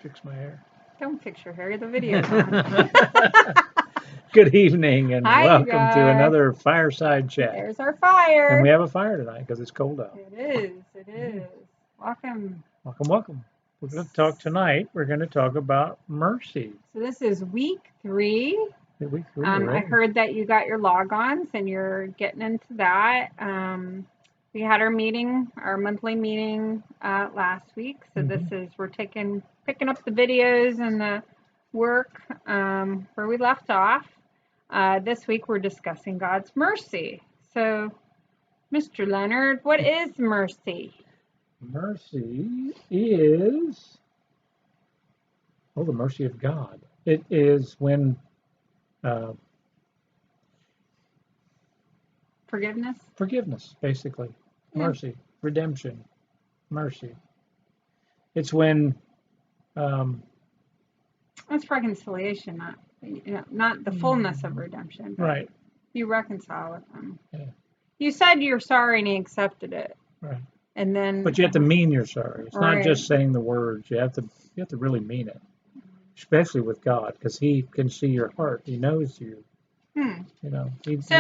fix my hair. Don't fix your hair. The video's on. Good evening and Hi, welcome guys. to another fireside chat. There's our fire. And we have a fire tonight because it's cold out. It is. It is. Welcome. Welcome. We're going to talk tonight. We're going to talk about mercy. So this is week 3. Week 3 I heard that you got your logons and you're getting into that. We had our meeting, our monthly meeting last week. So this is, we're picking up the videos and the work where we left off. This week we're discussing God's mercy. So, Mr. Leonard, what is mercy? Mercy is, the mercy of God. It is when Forgiveness, basically. Yeah. Mercy, redemption, mercy. It's when that's reconciliation, not the fullness of redemption. Right. You reconcile with them. Yeah. You said you're sorry and he accepted it. Right. And then, but you have to mean you're sorry. It's not just saying the words. You have to really mean it, especially with God, because He can see your heart. He knows you. You know. He can see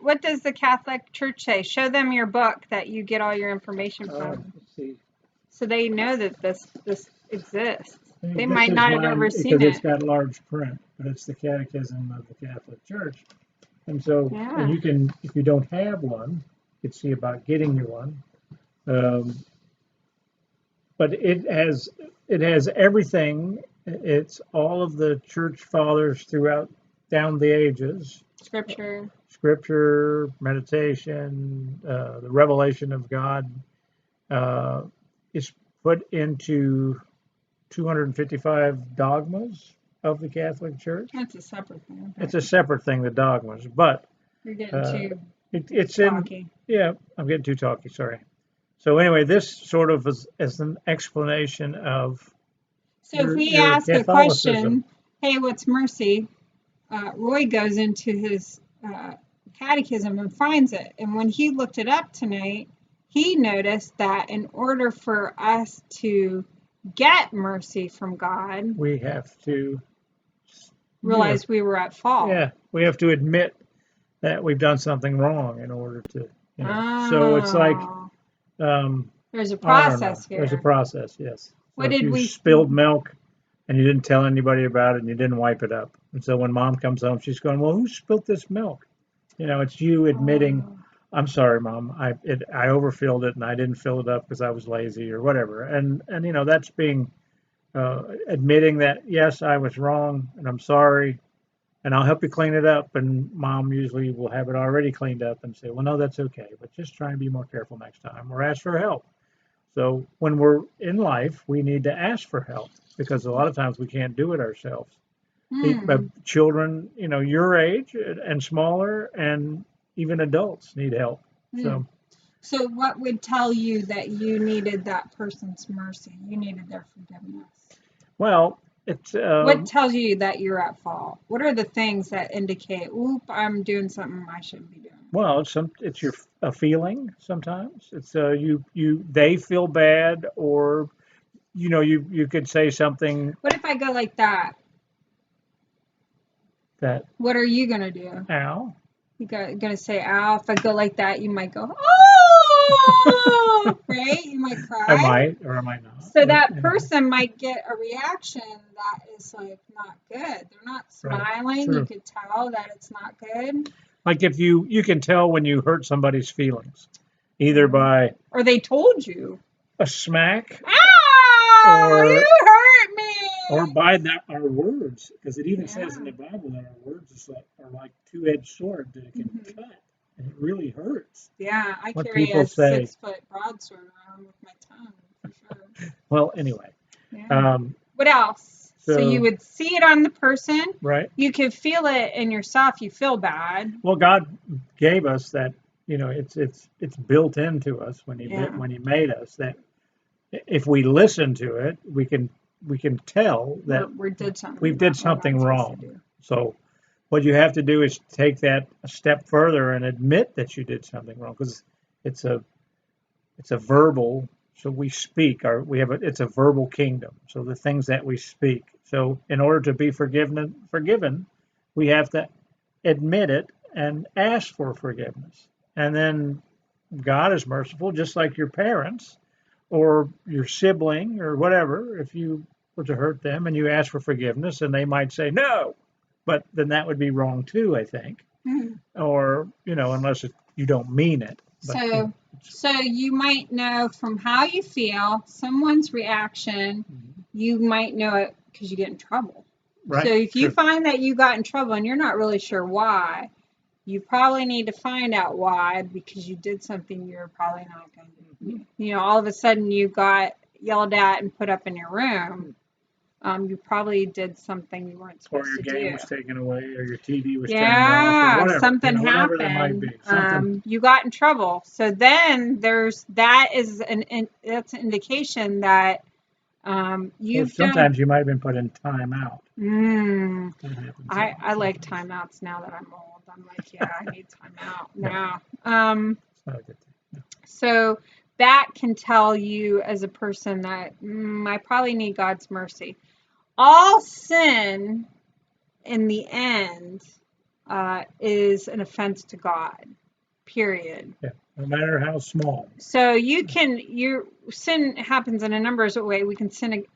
what does the Catholic Church say? Show them your book that you get all your information from. Let's see. So they know that this exists. They might not have ever seen it. Because it's got large print, but it's the Catechism of the Catholic Church, and so and you can, if you don't have one, you can see about getting you one. But it has everything. It's all of the church fathers down the ages. Scripture, meditation, the revelation of God is put into 255 dogmas of the Catholic Church. That's a separate thing. It's a separate thing, the dogmas, but you're getting too it's talky. I'm getting too talky, sorry. So anyway, this sort of is an explanation of if we ask a question, hey, what's mercy? Roy goes into his catechism and finds it. And when he looked it up tonight, he noticed that in order for us to get mercy from God, we have to realize we were at fault. Yeah, we have to admit that we've done something wrong in order to, So it's like there's a process here. There's a process, yes. What did we spilled milk and you didn't tell anybody about it and you didn't wipe it up. And so when Mom comes home, she's going, well, who spilled this milk? It's you admitting, I'm sorry, Mom, I overfilled it and I didn't fill it up because I was lazy or whatever. And that's being admitting that, yes, I was wrong and I'm sorry and I'll help you clean it up. And Mom usually will have it already cleaned up and say, well, no, that's okay, but just try and be more careful next time or ask for help. So when we're in life, we need to ask for help because a lot of times we can't do it ourselves. Children, your age and smaller, and even adults need help. So what would tell you that you needed that person's mercy? You needed their forgiveness. Well, it's what tells you that you're at fault? What are the things that indicate, oop, I'm doing something I shouldn't be doing? Well, it's a feeling sometimes. It's they feel bad, or you could say something. What if I go like that? What are you gonna do? Ow. You're gonna say ow. If I go like that, you might go, oh, right? You might cry. I might, or I might not. So that person might get a reaction that is like not good. They're not smiling. Right. You could tell that it's not good. Like if you can tell when you hurt somebody's feelings, either by or they told you a smack. Or you hurt me. Or by our words, because it even says in the Bible that our words are like two-edged sword that it can cut, and it really hurts. Yeah, I carry a 6-foot broadsword around with my tongue, for sure. Well, anyway. Yeah. What else? So you would see it on the person. Right. You could feel it in yourself. You feel bad. Well, God gave us that. It's built into us when He made us that. If we listen to it, we can tell that we did something wrong. So what you have to do is take that a step further and admit that you did something wrong, because it's a verbal So we speak. It's a verbal kingdom. So the things that we speak. So in order to be forgiven, we have to admit it and ask for forgiveness. And then God is merciful, just like your parents or your sibling or whatever. If you were to hurt them and you ask for forgiveness, and they might say no, but then that would be wrong too, I think. Or unless you don't mean it. But, so you might know from how you feel, someone's reaction. You might know it because you get in trouble. Right. So if you find that you got in trouble and you're not really sure why, you probably need to find out why, because you did something you're probably not going to. All of a sudden you got yelled at and put up in your room. You probably did something you weren't supposed to do. Or your game was taken away, or your TV was turned off, or whatever. Something whatever happened. That might be. You got in trouble. So then that's an indication that sometimes you might have been put in timeout. I like timeouts now that I'm old. I'm like, yeah, I need timeout now. It's not a good thing. No. So that can tell you as a person that I probably need God's mercy. All sin in the end is an offense to God, period. Yeah, no matter how small. So your sin happens in a number of ways. We can sin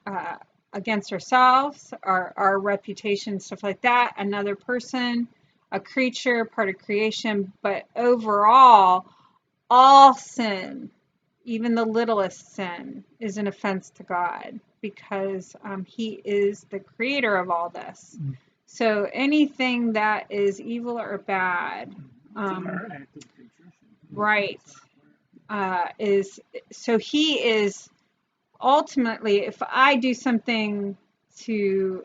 against ourselves, our reputation, stuff like that, another person, a creature, part of creation. But overall, all sin, even the littlest sin, is an offense to God, because he is the creator of all this. So anything that is evil or bad, right, he is ultimately, if I do something to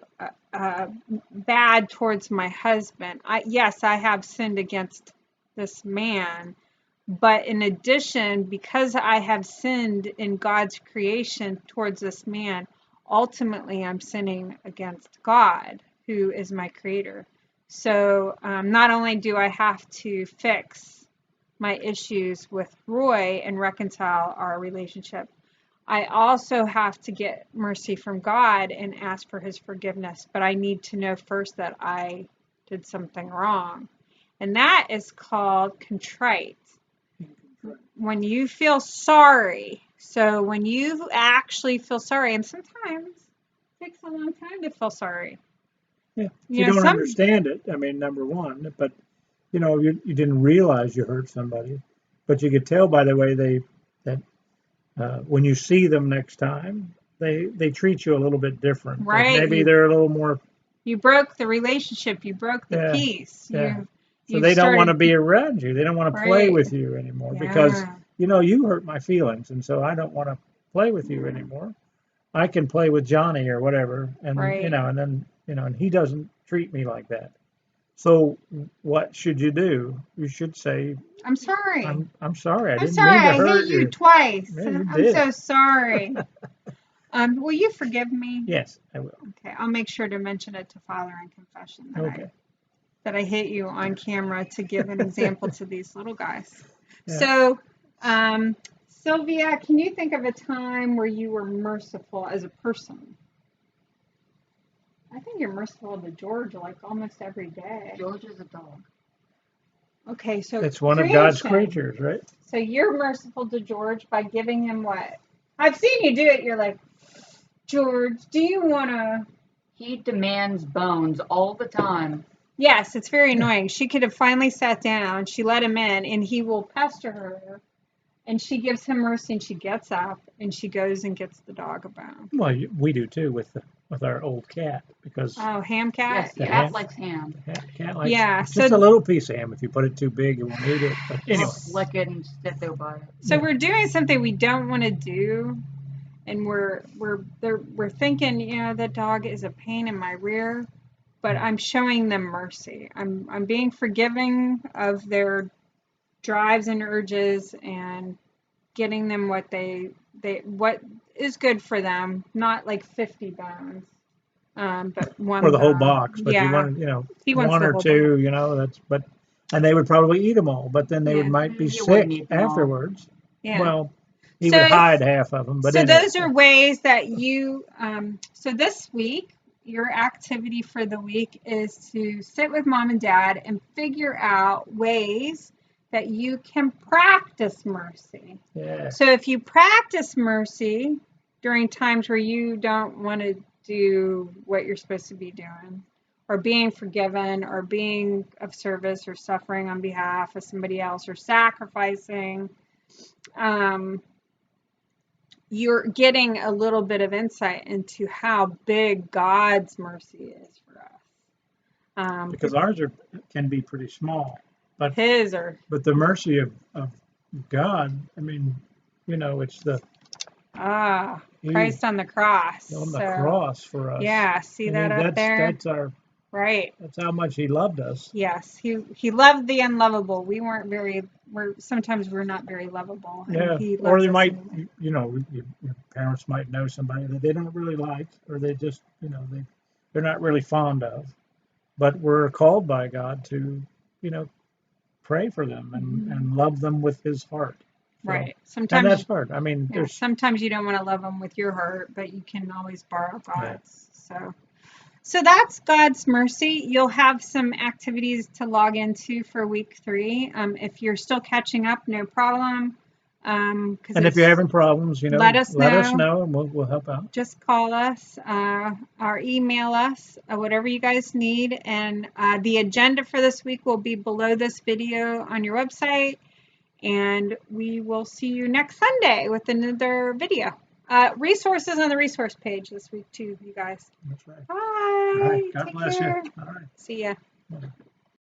bad towards my husband, I have sinned against this man. But in addition, because I have sinned in God's creation towards this man, ultimately I'm sinning against God, who is my creator. So not only do I have to fix my issues with Roy and reconcile our relationship, I also have to get mercy from God and ask for his forgiveness. But I need to know first that I did something wrong. And that is called contrite. When you feel sorry. So when you actually feel sorry, and sometimes it takes a long time to feel sorry. Yeah, you don't understand it. I mean, number one, but you didn't realize you hurt somebody, but you could tell by the way that when you see them next time, they treat you a little bit different. Right. Maybe they're a little more. You broke the relationship. You broke the peace. Yeah. So they don't want to be around you. They don't want to play with you anymore because, you hurt my feelings. And so I don't want to play with you anymore. I can play with Johnny or whatever. And, and then, and he doesn't treat me like that. So what should you do? You should say, I'm sorry. I'm sorry. I didn't mean to hurt you. I hit you twice. Yeah, you I'm so sorry. Will you forgive me? Yes, I will. Okay. I'll make sure to mention it to Father in confession that I hit you on camera to give an example to these little guys. Yeah. So, Sylvia, can you think of a time where you were merciful as a person? I think you're merciful to George like almost every day. George is a dog. Okay, so it's one of God's creatures, right? So you're merciful to George by giving him what? I've seen you do it. You're like, George, do you want to? He demands bones all the time. Yes, it's very annoying. She could have finally sat down. She let him in, and he will pester her. And she gives him mercy, and she gets up, and she goes and gets the dog a bone. Well, we do too with our old cat because. Oh, ham cat. Yes, the cat likes ham. Cat likes just a little piece of ham. If you put it too big, it won't eat it. But anyway, lick it and sit there by it. So we're doing something we don't want to do, and we're thinking, that dog is a pain in my rear. But I'm showing them mercy. I'm being forgiving of their drives and urges and getting them what what is good for them. Not like 50 bones, but one. Or the whole box. But you want he wants one or two. And they would probably eat them all. But then they might be sick afterwards. Yeah. Well, He So would it's- hide half of them, but So anyway. those are ways that you, so this week, your activity for the week is to sit with mom and dad and figure out ways that you can practice mercy. Yeah. So if you practice mercy during times where you don't want to do what you're supposed to be doing, or being forgiven, or being of service, or suffering on behalf of somebody else, or sacrificing, you're getting a little bit of insight into how big God's mercy is for us. Because ours can be pretty small, but His are, but the mercy of God, I mean, it's He Christ on the cross. on the So, cross for us. yeah, see I that mean, up there? Right. That's how much He loved us. Yes, he loved the unlovable. Sometimes we're not very lovable. And Yeah. he Or loves they us might, anyway. your parents might know somebody that they don't really like, or they just, they're not really fond of. But we're called by God to, pray for them and love them with His heart. So, Right. and that's hard. I mean, there's Sometimes you don't want to love them with your heart, but you can always borrow God's. Yeah. So that's God's mercy. You'll have some activities to log into for week 3. If you're still catching up, no problem. And if you're having problems, let us know, and we'll help out. Just call us or email us, whatever you guys need. And the agenda for this week will be below this video on your website. And we will see you next Sunday with another video. Resources on the resource page this week too, you guys. That's right. Bye. All right. God Take bless care. you. All right. See ya. Bye.